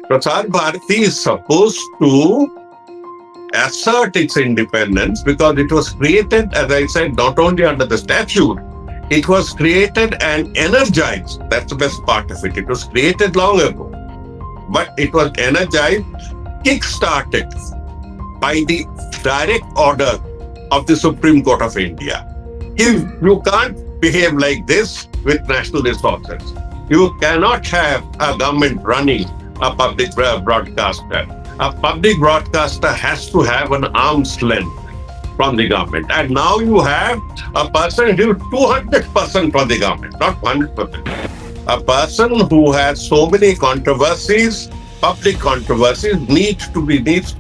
Prasar Bharati is supposed to assert its independence because it was created, as I said, not only under the statute, it was created and energized. That's the best part of it. It was created long ago, but it was energized, kick-started by the direct order of the Supreme Court of India. If you can't behave like this with national resources, you cannot have a government running a public broadcaster. A public broadcaster has to have an arm's length from the government. And now you have a person who is 200% from the government, not 100%. A person who has so many controversies, public controversies, needs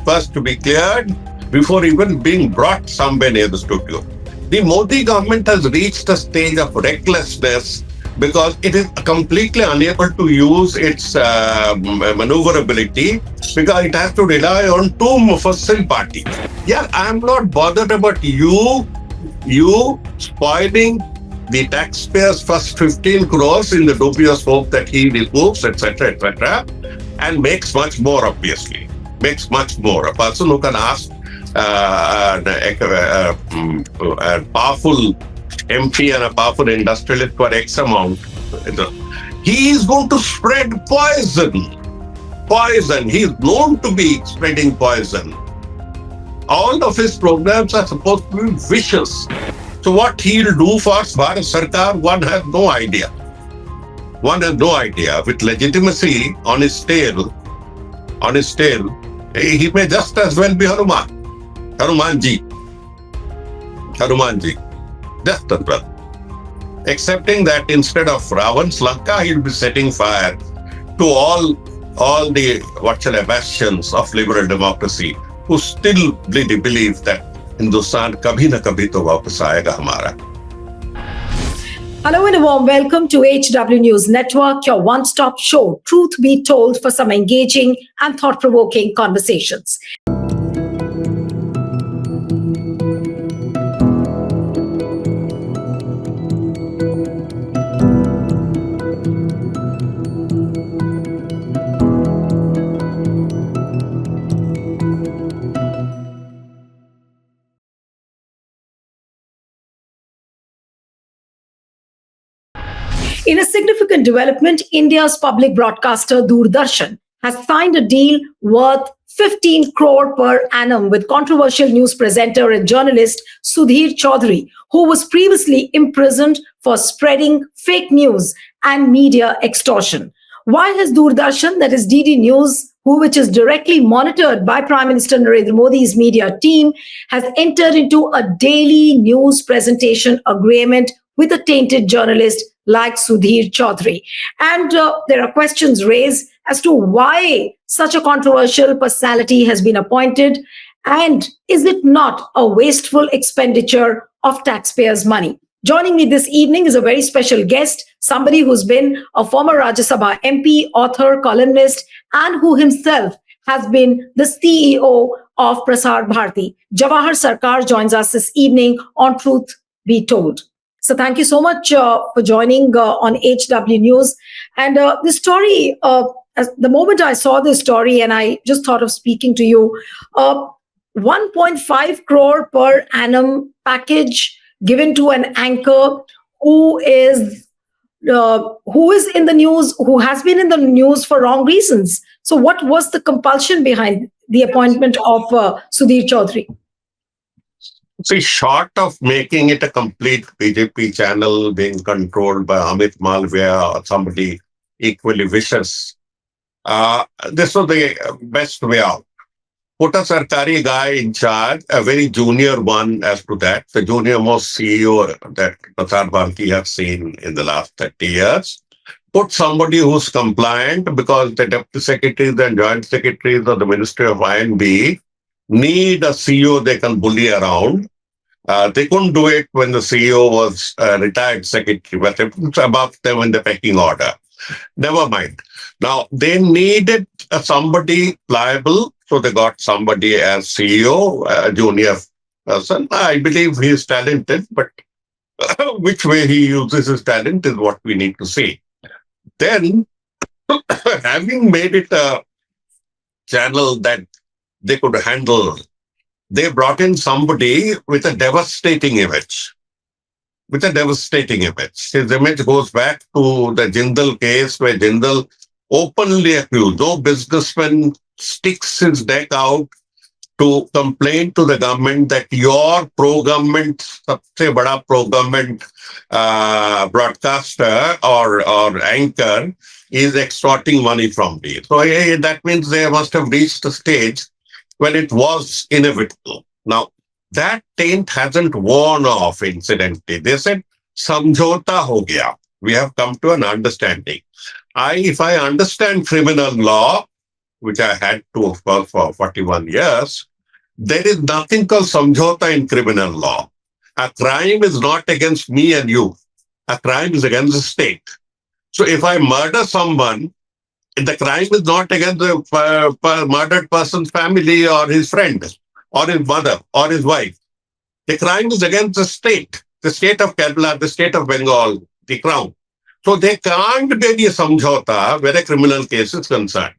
first to be cleared before even being brought somewhere near the studio. The Modi government has reached a stage of recklessness because it is completely unable to use its maneuverability because it has to rely on two mufassal parties. Yeah, I'm not bothered about you spoiling the taxpayers' first 15 crores in the dubious hope that he recoups, etc., and makes much more, obviously. Makes much more. A person who can ask a powerful MP and a powerful industrialist for X amount, he is going to spread poison. Poison. He is known to be spreading poison. All of his programs are supposed to be vicious. So what he'll do for Jawhar Sircar, one has no idea. One has no idea. With legitimacy on his tail, he may just as well be Hanumanji. Just as well. Excepting that instead of Ravan's Lanka, he'll be setting fire to all the bastions of liberal democracy who still really believe that Hindustan kabhi na kabhi to वापस आएगा हमारा. Hello and a warm welcome to HW News Network, your one-stop show, truth be told, for some engaging and thought-provoking conversations. In a significant development, India's public broadcaster Doordarshan has signed a deal worth 15 crore per annum with controversial news presenter and journalist Sudhir Chaudhary, who was previously imprisoned for spreading fake news and media extortion. Why has Doordarshan, that is DD News, which is directly monitored by Prime Minister Narendra Modi's media team, has entered into a daily news presentation agreement with a tainted journalist like Sudhir Chaudhary. And there are questions raised as to why such a controversial personality has been appointed, and is it not a wasteful expenditure of taxpayers' money? Joining me this evening is a very special guest, somebody who's been a former Rajya Sabha MP, author, columnist, and who himself has been the CEO of Prasar Bharati. Jawhar Sircar joins us this evening on Truth Be Told. So thank you so much for joining on HW News. And the story, the moment I saw this story and I just thought of speaking to you, 1.5 crore per annum package given to an anchor who is in the news, who has been in the news for wrong reasons. So what was the compulsion behind the appointment of Sudhir Chaudhary? See, short of making it a complete BJP channel being controlled by Amit Malviya or somebody equally vicious, this was the best way out. Put a Sarkari guy in charge, a very junior one as to that, the junior most CEO that Prasar Bharati has seen in the last 30 years. Put somebody who's compliant, because the deputy secretaries and joint secretaries of the Ministry of INB need a CEO they can bully around. They couldn't do it when the CEO was a retired secretary, but it was above them in the pecking order. Never mind. Now, they needed somebody pliable, so they got somebody as CEO, a junior person. I believe he is talented, but which way he uses his talent is what we need to see. Then, having made it a channel that they could handle. They brought in somebody with a devastating image. With a devastating image. His image goes back to the Jindal case where Jindal openly accused. No businessman sticks his neck out to complain to the government that your pro-government, सबसे बड़ा pro-government broadcaster or anchor is extorting money from me. So that means they must have reached a stage when it was inevitable. Now, that taint hasn't worn off, incidentally. They said, samjhota ho gaya. We have come to an understanding. If I understand criminal law, which I had to, of course, for 41 years, there is nothing called samjhota in criminal law. A crime is not against me and you. A crime is against the state. So if I murder someone, the crime is not against the murdered person's family or his friend or his mother or his wife. The crime is against the state of Kerala, the state of Bengal, the crown. So there can't be any samjhota where a criminal case is concerned.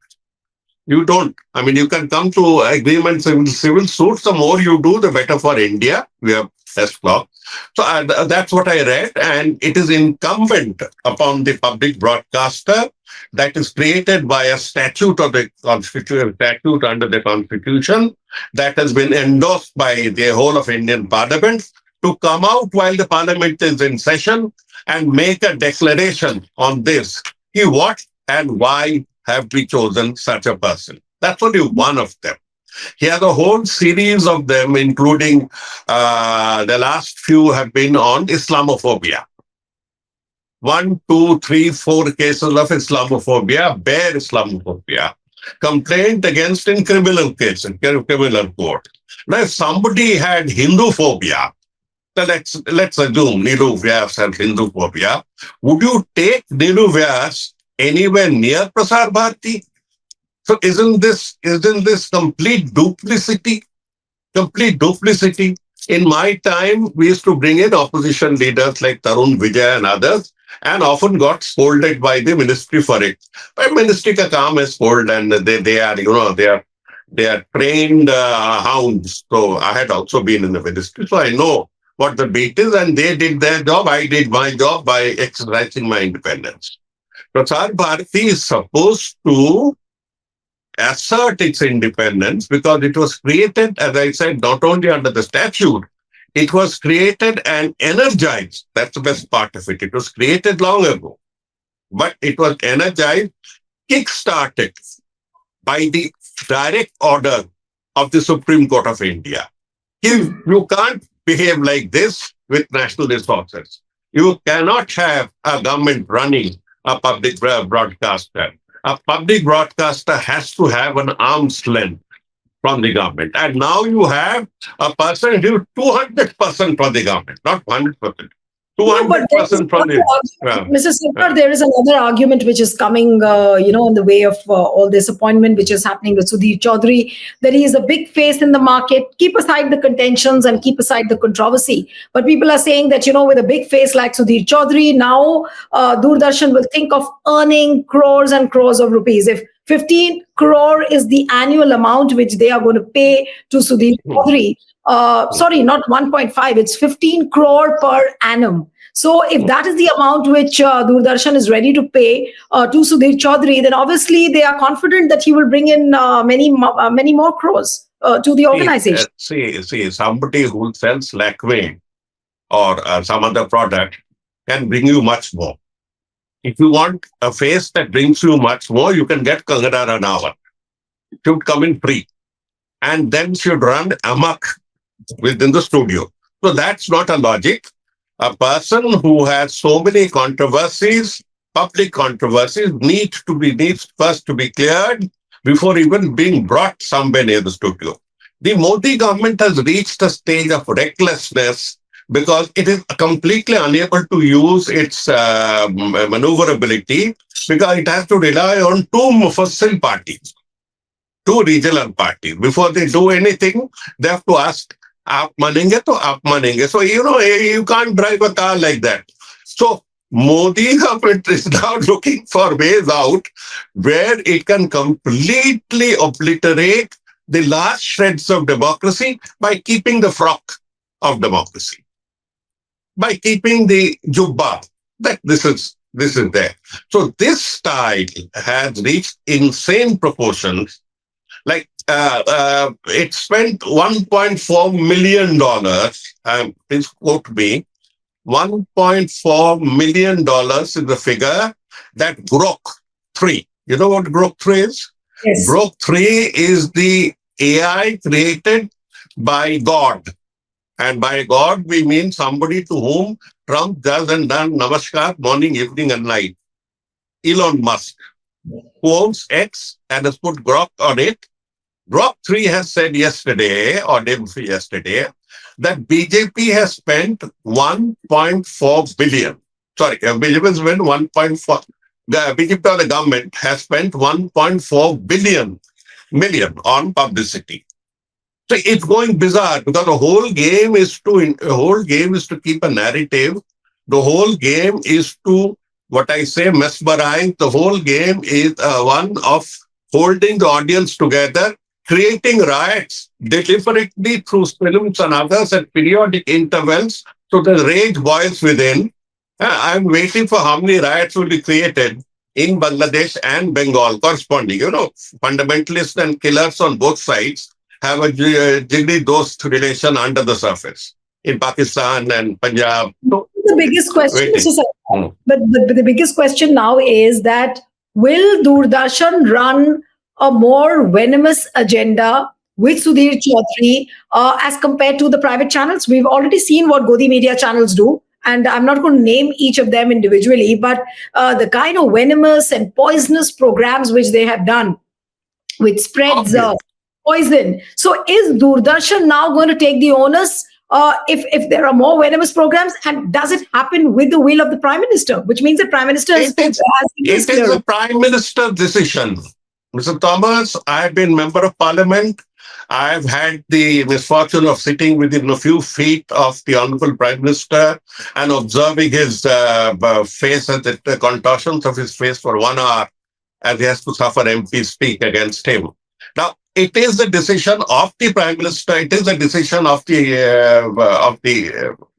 You don't. I mean, you can come to agreements in civil suits. The more you do, the better for India. We have test law. So that's what I read. And it is incumbent upon the public broadcaster that is created by a statute of the constitution, statute under the constitution that has been endorsed by the whole of Indian Parliament to come out while the Parliament is in session and make a declaration on this. What and why have we chosen such a person? That's only one of them. He has a whole series of them, including the last few have been on Islamophobia. 1, 2, 3, 4 cases of Islamophobia, bare Islamophobia. Complaint against in criminal case, in criminal court. Now, if somebody had Hindu phobia, so let's assume Neelu Vyas had Hindu phobia. Would you take Neelu Vyas anywhere near Prasar Bharati? So isn't this complete duplicity? Complete duplicity. In my time, we used to bring in opposition leaders like Tarun Vijay and others, and often got scolded by the ministry for it. But ministry ka kaam is scold, and they are trained hounds. So I had also been in the ministry, so I know what the beat is, and they did their job. I did my job by exercising my independence. Prasar Bharati is supposed to assert its independence because it was created, as I said, not only under the statute, it was created and energized. That's the best part of it. It was created long ago, but it was energized, kick-started by the direct order of the Supreme Court of India. You can't behave like this with national resources. You cannot have a government running a public broadcaster. A public broadcaster has to have an arm's length from the government. And now you have a person who is 200% from the government, not 100%. No, but there is 200% from the... Mr. Sircar, there is another argument which is coming, in the way of all this appointment which is happening with Sudhir Chaudhary, that he is a big face in the market. Keep aside the contentions and keep aside the controversy. But people are saying that, with a big face like Sudhir Chaudhary, now Doordarshan will think of earning crores and crores of rupees. If 15 crore is the annual amount which they are going to pay to Sudhir Chaudhary, sorry, not 1.5, it's 15 crore per annum. So if that is the amount which Doordarshan is ready to pay to Sudhir Chaudhary, then obviously they are confident that he will bring in many more crores to the organization. See, somebody who sells Lakme or some other product can bring you much more. If you want a face that brings you much more, you can get Kangana Ranaut. She would come in free. And then she would run amok within the studio. So that's not a logic. A person who has so many controversies, public controversies, needs first to be cleared before even being brought somewhere near the studio. The Modi government has reached a stage of recklessness because it is completely unable to use its maneuverability because it has to rely on two Mufassil parties, two regional parties. Before they do anything, they have to ask, aap manenge to aap manenge. So, you can't drive a car like that. So Modi government is now looking for ways out where it can completely obliterate the last shreds of democracy by keeping the frock of democracy, by keeping the jubba. That this is there. So this style has reached insane proportions. Like it spent $1.4 million. Please quote me. $1.4 million is the figure that Grok 3. You know what Grok 3 is? Yes. Grok 3 is the AI created by God. And by God, we mean somebody to whom Trump does and done namaskar morning, evening, and night. Elon Musk, who owns X and has put Grok on it. Grok 3 has said yesterday, or day before yesterday, that BJP has spent 1.4 billion. Sorry, BJP has spent 1.4. The BJP or the government has spent 1.4 million on publicity. So it's going bizarre because the whole game is to keep a narrative. The whole game is to what I say mesmerize. The whole game is one of holding the audience together, creating riots deliberately through films and others at periodic intervals, so the rage boils within. I'm waiting for how many riots will be created in Bangladesh and Bengal corresponding. Fundamentalists and killers on both sides have a jiggy dost relation under the surface in Pakistan and Punjab. So, The biggest question, waiting. Mr. Sarkar, Mm. but the biggest question now is that will Doordarshan run a more venomous agenda with Sudhir Chaudhary as compared to the private channels? We've already seen what Godi media channels do. And I'm not going to name each of them individually, but the kind of venomous and poisonous programs which they have done, which spreads Obvious. poison. So is Doordarshan now going to take the onus if there are more venomous programs? And does it happen with the will of the Prime Minister? Which means the Prime Minister It is, has given it is clearance. the Prime Minister's decision. Mr. Thomas, I've been member of Parliament. I've had the misfortune of sitting within a few feet of the Honorable Prime Minister and observing his face and the contortions of his face for 1 hour as he has to suffer MP speak against him. Now, it is the decision of the Prime Minister. It is the decision of the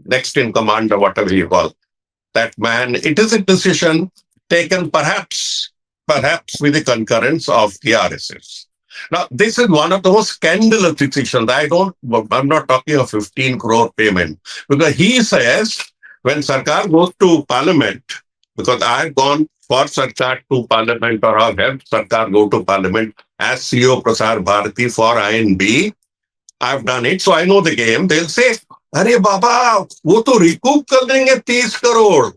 next in command or whatever you call that man. It is a decision taken perhaps with the concurrence of the RSS. Now, this is one of the most scandalous decisions. I'm not talking of 15 crore payment because he says when Sarkar goes to Parliament, because I've gone for Sarkar to Parliament or I've helped Sarkar go to Parliament as CEO Prasar Bharati for INB. I've done it, so I know the game. They'll say, अरे बाबा वो तो recoup कर देंगे 30 करोड़,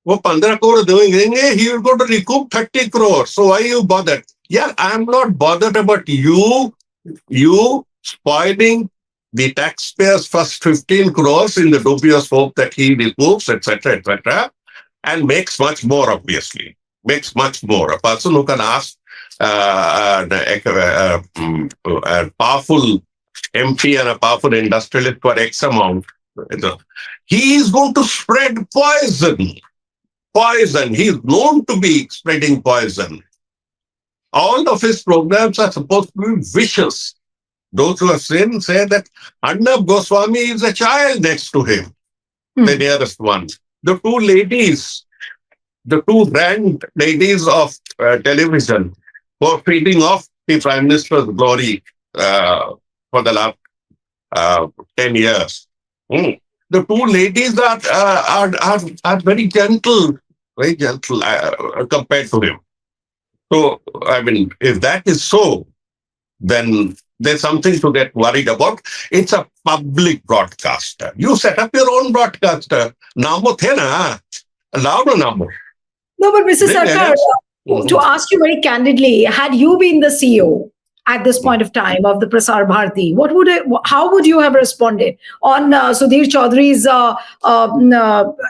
वो 15 करोड़ देंगे, he will go to recoup 30 crore. So why you bothered? Yeah, I'm not bothered about you spoiling the taxpayers' first 15 crores in the dubious hope that he recoups, etc., and makes much more, obviously. Makes much more. A person who can ask a powerful MP and a powerful industrialist for X amount, he is going to spread poison. Poison. He is known to be spreading poison. All of his programs are supposed to be vicious. Those who have seen say that Arnab Goswami is a child next to him, the nearest one. The two grand ladies of television who are feeding off the Prime Minister's glory for the last 10 years. The two ladies are very gentle compared to him. So, I mean, if that is so, then there's something to get worried about. It's a public broadcaster. You set up your own broadcaster. Namo the na. Allow no namo. No, but Mr. Bring Sarkar, it. to ask you very candidly, had you been the CEO at this point of time of the Prasar Bharati, how would you have responded on Sudhir Chaudhary's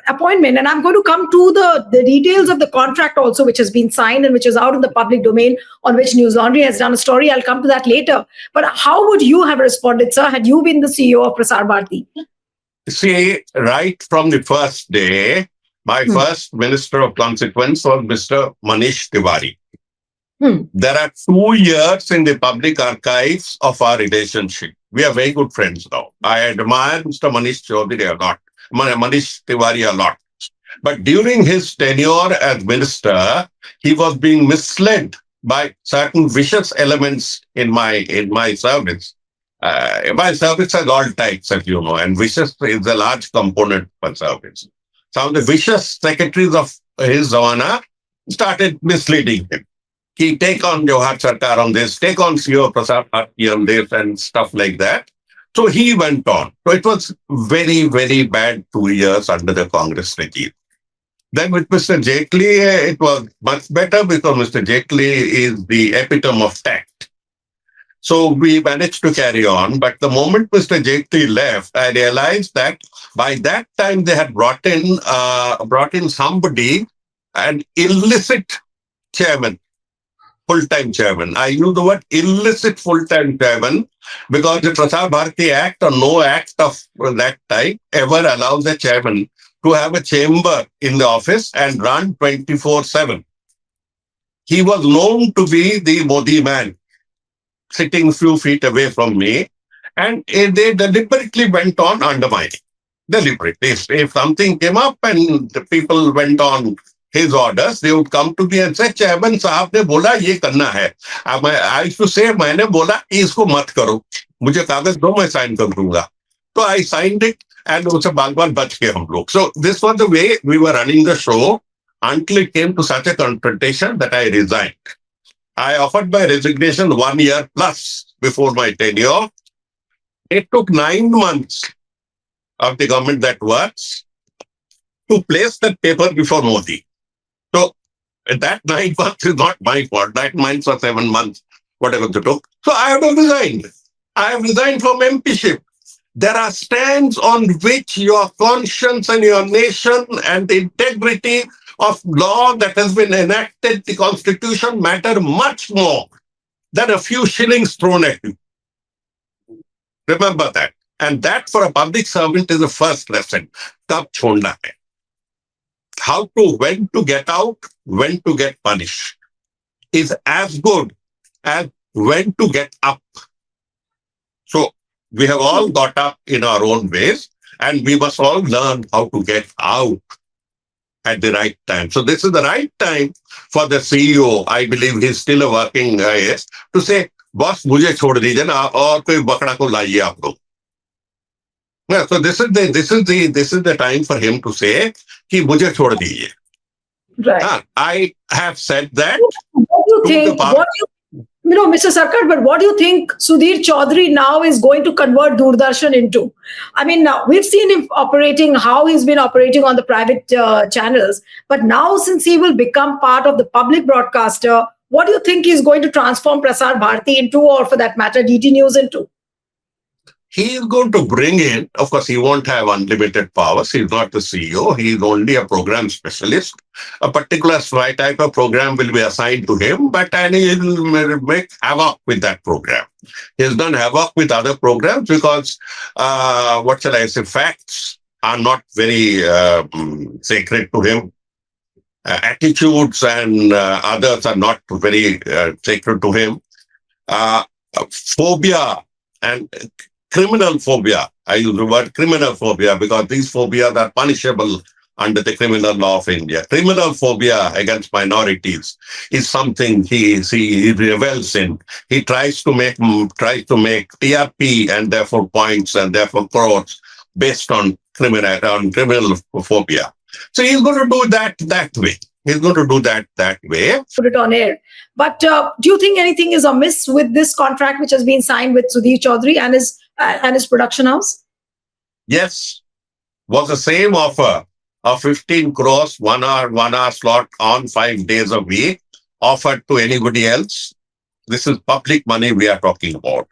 appointment? And I'm going to come to the details of the contract also, which has been signed and which is out in the public domain, on which News Laundry has done a story. I'll come to that later. But how would you have responded, sir, had you been the CEO of Prasar Bharati? See, right from the first day, My Hmm. first minister of consequence was Mr. Manish Tiwari. Hmm. There are 2 years in the public archives of our relationship. We are very good friends now. I admire Mr. Manish Chaudhary a lot, Manish Tiwari a lot. But during his tenure as minister, he was being misled by certain vicious elements in my service. My service has all types, as you know, and vicious is a large component for service. Some of the vicious secretaries of his Zavana started misleading him. He take on Jawhar Sircar on this, take on CEO Prasar Bharati on this, and stuff like that. So he went on. So it was very, very bad 2 years under the Congress regime. Then with Mr. Jaitley, it was much better because Mr. Jaitley is the epitome of tact. So we managed to carry on. But the moment Mr. Jaitley left, I realized that by that time they had brought in somebody, an illicit chairman, full-time chairman. I use the word illicit full-time chairman because the Prasar Bharati Act or no act of that type ever allows a chairman to have a chamber in the office and run 24/7. He was known to be the Modi man, sitting few feet away from me, and they deliberately went on undermining. Deliberately. If something came up and the people went on his orders, they would come to me and say, chairman साहब ने बोला ये करना है. I used to say, मैंने बोला इसको मत करो. मुझे कागज दो मैं साइन कर दूंगा. So I signed it and उसे बाल बाल बच गए हम लोग. So this was the way we were running the show until it came to such a confrontation that I resigned. I offered my resignation 1 year plus before my tenure. It took 9 months of the government that works to place that paper before Modi. So that 9 months is not my fault. 9 months or 7 months, whatever it took. So I have resigned. I have resigned from MPship. There are stands on which your conscience and your nation and the integrity of law that has been enacted, the constitution, matter much more than a few shillings thrown at you. Remember that. And that for a public servant is the first lesson. Kab chhodna hai. How to, when to get out, when to get punished is as good as when to get up. So we have all got up in our own ways and we must all learn how to get out at the right time. So this is the right time for the CEO. I believe he's still a working guy, to say, boss, मुझे छोड़ दीजिए ना और कोई बकरा को लाइए आप लोग. Yeah, so this is the time for him to say कि मुझे छोड़ दीजिए. Right. I have said that What do you to the think? party. What do Mr. Sarkar, but what do you think Sudhir Chaudhary now is going to convert Doordarshan into? I mean, now we've seen him operating, how he's been operating on the private channels, but now since he will become part of the public broadcaster, what do you think he's going to transform Prasar Bharati into, or for that matter, DT News into? He is going to bring in, of course, he won't have unlimited powers. He's not the CEO. He is only a program specialist. A particular type of program will be assigned to him, but and he will make havoc with that program. He has done havoc with other programs because, what shall I say, facts are not very sacred to him. Attitudes and others are not very sacred to him. Phobia and criminal phobia. I use the word criminal phobia because these phobias are punishable under the criminal law of India. Criminal phobia against minorities is something he revels in. He tries to make TRP and therefore points and therefore crores based on criminal phobia. So he's going to do that way. He's going to do that way. Put it on air. But do you think anything is amiss with this contract which has been signed with Sudhir Chaudhary and his production house? Yes, was the same offer of 15 crores, 1 hour slot on 5 days a week offered to anybody else. This is public money we are talking about.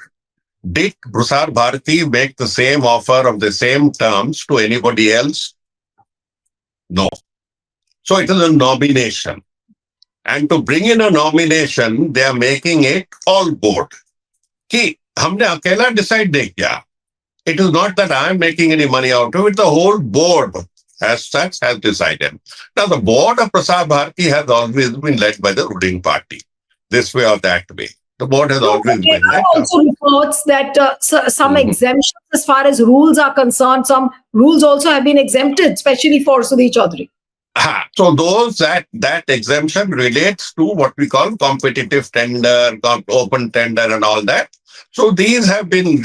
Did Prasar Bharati make the same offer of the same terms to anybody else? No. So it is a nomination. And to bring in a nomination, they are making it all board. कि हमने अकेला decide नहीं किया. It is not that I am making any money out of it. The whole board as such, has decided. Now, the board of Prasar Bharati has always been led by the ruling party, this way or that way. The board has No, but always there been are led. also reports that some Mhm. exemptions as far as rules are concerned. Some rules also have been exempted, especially for Sudhir Chaudhary. So those that exemption relates to what we call competitive tender, open tender, and all that. So these have been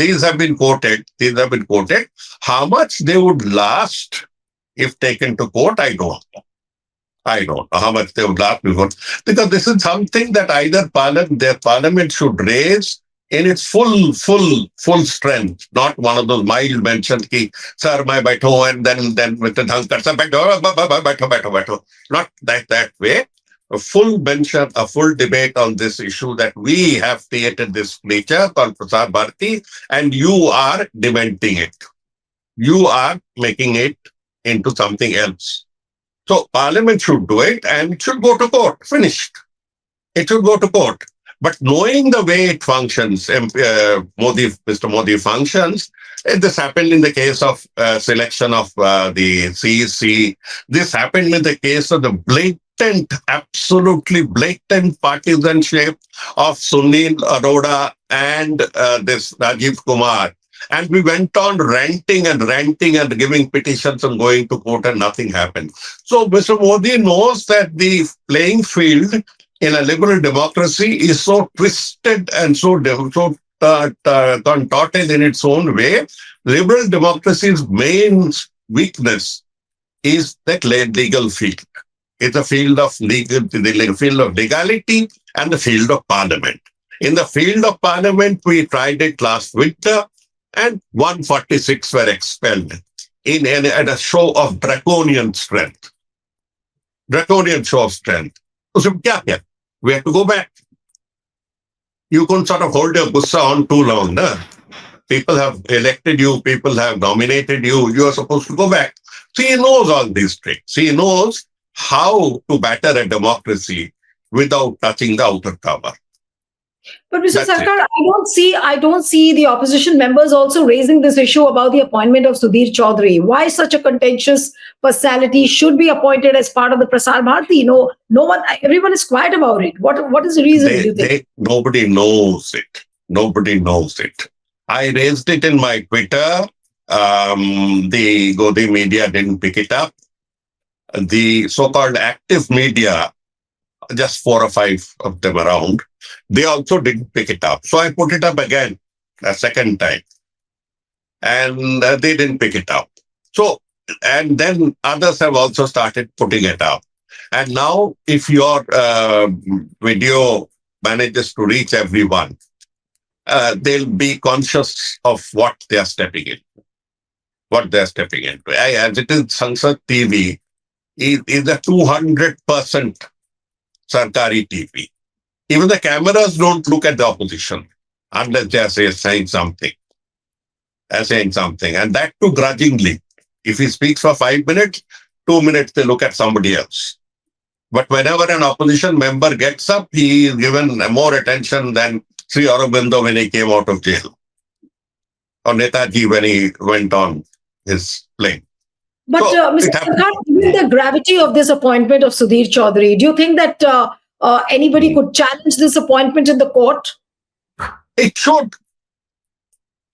quoted. These have been quoted. How much they would last if taken to court, I don't know how much they would last before, because this is something that either their parliament should raise in its full strength, not one of those mild mentions, ki, sir, my baitho, and then with the dhankar, sir, baitho. Not that way. A full mention, a full debate on this issue that we have created this creature called Prasar Bharati, and you are dementing it. You are making it into something else. So Parliament should do it and it should go to court. Finished. It should go to court. But knowing the way it functions, Mr. Modi functions, this happened in the case of selection of the CEC. This happened in the case of the absolutely blatant partisanship of Sunil Arora and this Rajiv Kumar. And we went on ranting and giving petitions and going to court, and nothing happened. So Mr. Modi knows that the playing field in a liberal democracy is so twisted and contorted in its own way. Liberal democracy's main weakness is that legal field. It's a field of the field of legality and the field of parliament. In the field of parliament, we tried it last winter, and 146 were expelled in a show of draconian strength. Draconian show of strength. So, we have to go back. You couldn't sort of hold your gussa on too long. No? People have elected you, people have nominated you, you are supposed to go back. So he knows all these tricks. He knows how to batter a democracy without touching the outer cover. But Mr. That's it. Sarkar, I don't see the opposition members also raising this issue about the appointment of Sudhir Chaudhary. Why such a contentious personality should be appointed as part of the Prasar Bharati? No one, everyone is quiet about it. What is the reason, do you think? Nobody knows it. Nobody knows it. I raised it in my Twitter. The Godi media didn't pick it up. The so-called active media, just 4 or 5 of them around, they also didn't pick it up. So I put it up again a second time, and they didn't pick it up. So, and then others have also started putting it up. And now, if your video manages to reach everyone, they'll be conscious of what they are stepping in. What they're stepping into. As it is, Sansad TV is a 200% Sarkari TV. Even the cameras don't look at the opposition unless they are saying something. And that too grudgingly. If he speaks for 5 minutes, 2 minutes they look at somebody else. But whenever an opposition member gets up, he is given more attention than Sri Aurobindo when he came out of jail, or Netaji when he went on his plane. But Mr. Sarkar, given the gravity of this appointment of Sudhir Chaudhary, do you think that anybody could challenge this appointment in the court? It should.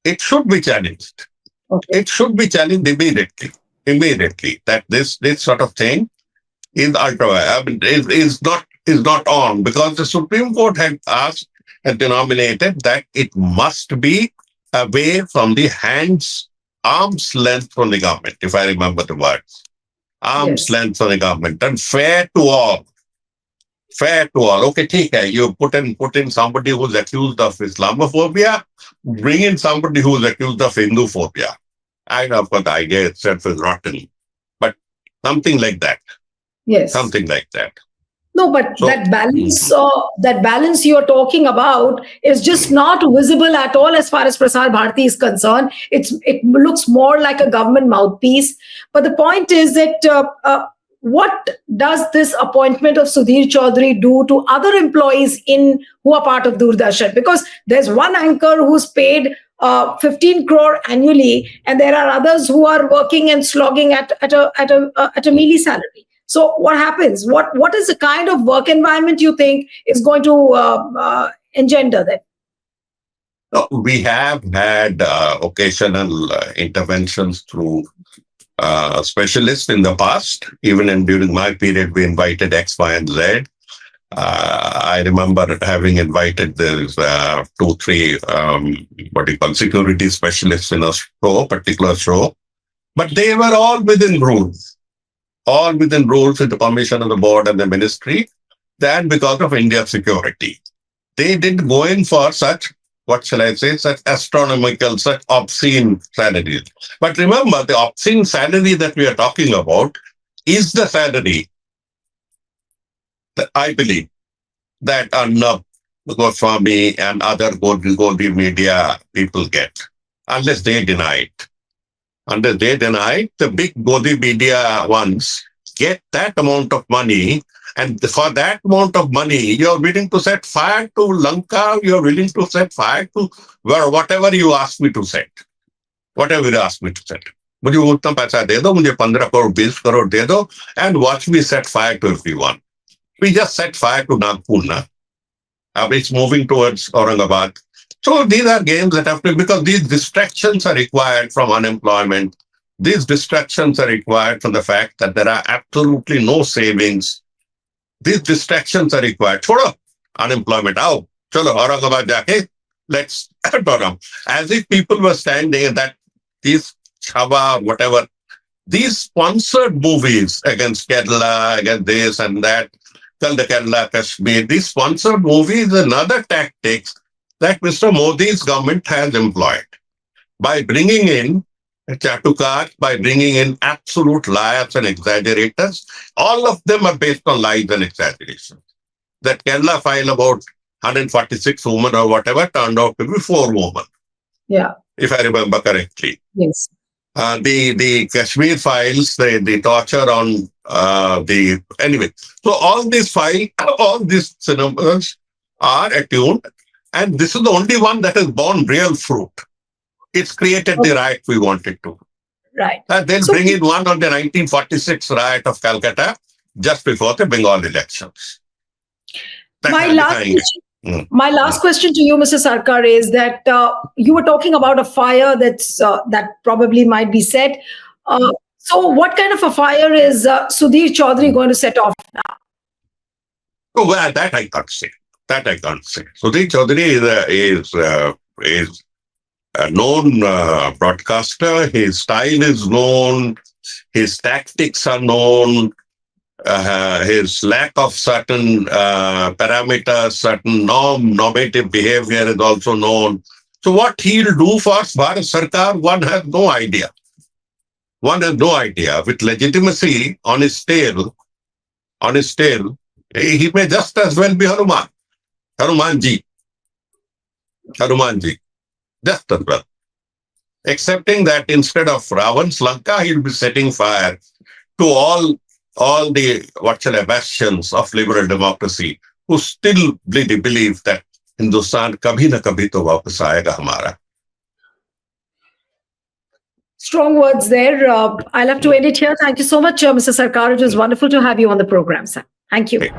It should be challenged. Okay. It should be challenged immediately. That this sort of thing is is not on, because the Supreme Court had denominated that it must be away from the arm's length from the government, if I remember the words. Arm's length from the government, and fair to all. Fair to all. Okay, take you put in somebody who's accused of Islamophobia, bring in somebody who's accused of Hinduphobia. I know, of course, the idea itself is rotten, but something like that. Yes. Something like that. No, but that balance you're talking about is just not visible at all as far as Prasar Bharati is concerned. It looks more like a government mouthpiece. But the point is that what does this appointment of Sudhir Chaudhary do to other employees who are part of Doordarshan? Because there's one anchor who's paid 15 crore annually, and there are others who are working and slogging at a mealy salary. So what happens? What is the kind of work environment you think is going to engender then? No, we have had occasional interventions through specialists in the past. Even during my period, we invited X, Y, and Z. I remember having invited these 2, 3 what you call security specialists in a particular show, but they were all within rules, with the permission of the board and the ministry. Then, because of India's security, they didn't go in for such, what shall I say, such astronomical, such obscene salaries. But remember, the obscene salary that we are talking about is the salary that I believe that Arnab Goswami and other Godi media people get, unless they deny it. Unless they deny it, the big Godi media ones get that amount of money, and for that amount of money, you're willing to set fire to Lanka, you're willing to set fire to whatever you ask me to set. Whatever you ask me to set. मुझे उतना पैसा दे दो, मुझे 15 crore, 20 crore दे दो, and watch me set fire to everyone. We just set fire to Nagpur now. It's moving towards Aurangabad. So these are games that have to, because these distractions are required from unemployment. These distractions are required from the fact that there are absolutely no savings. These distractions are required. Chodo unemployment out. Chalo Aurangabad jaake, let's as if people were standing that these Chhava, whatever, these sponsored movies against Kerala, against this and that, Kerala, Kashmir, these sponsored movies and other tactics that Mr. Modi's government has employed by bringing in chatukar, by bringing in absolute liars and exaggerators. All of them are based on lies and exaggerations. That Kerala file about 146 women or whatever turned out to be 4 women. Yeah. If I remember correctly. Yes. The Kashmir files, the torture on anyway. So all these files, all these cinemas are attuned, and this is the only one that has borne real fruit. It's created the riot we wanted to. Right. And they'll bring in one on the 1946 riot of Calcutta just before the Bengal elections. My last question to you, Mr. Sircar, is that you were talking about a fire that probably might be set. So what kind of a fire is Sudhir Chaudhary going to set off now? Oh, well, that I can't say. Sudhir Chaudhary is a known broadcaster. His style is known. His tactics are known. His lack of certain parameters, certain normative behavior is also known. So what he'll do for Bharat Sarkar, one has no idea. With legitimacy on his tail, he may just as well be Hanumanji, just as well. Excepting that instead of Ravan's Lanka, he'll be setting fire to all the, bastions of liberal democracy who still believe that Hindustan kabhi na kabhi to wapas aayega hamara. Strong words there. I'll have to end it here. Thank you so much, Mr. Sircar. It was wonderful to have you on the program, sir. Thank you. Okay.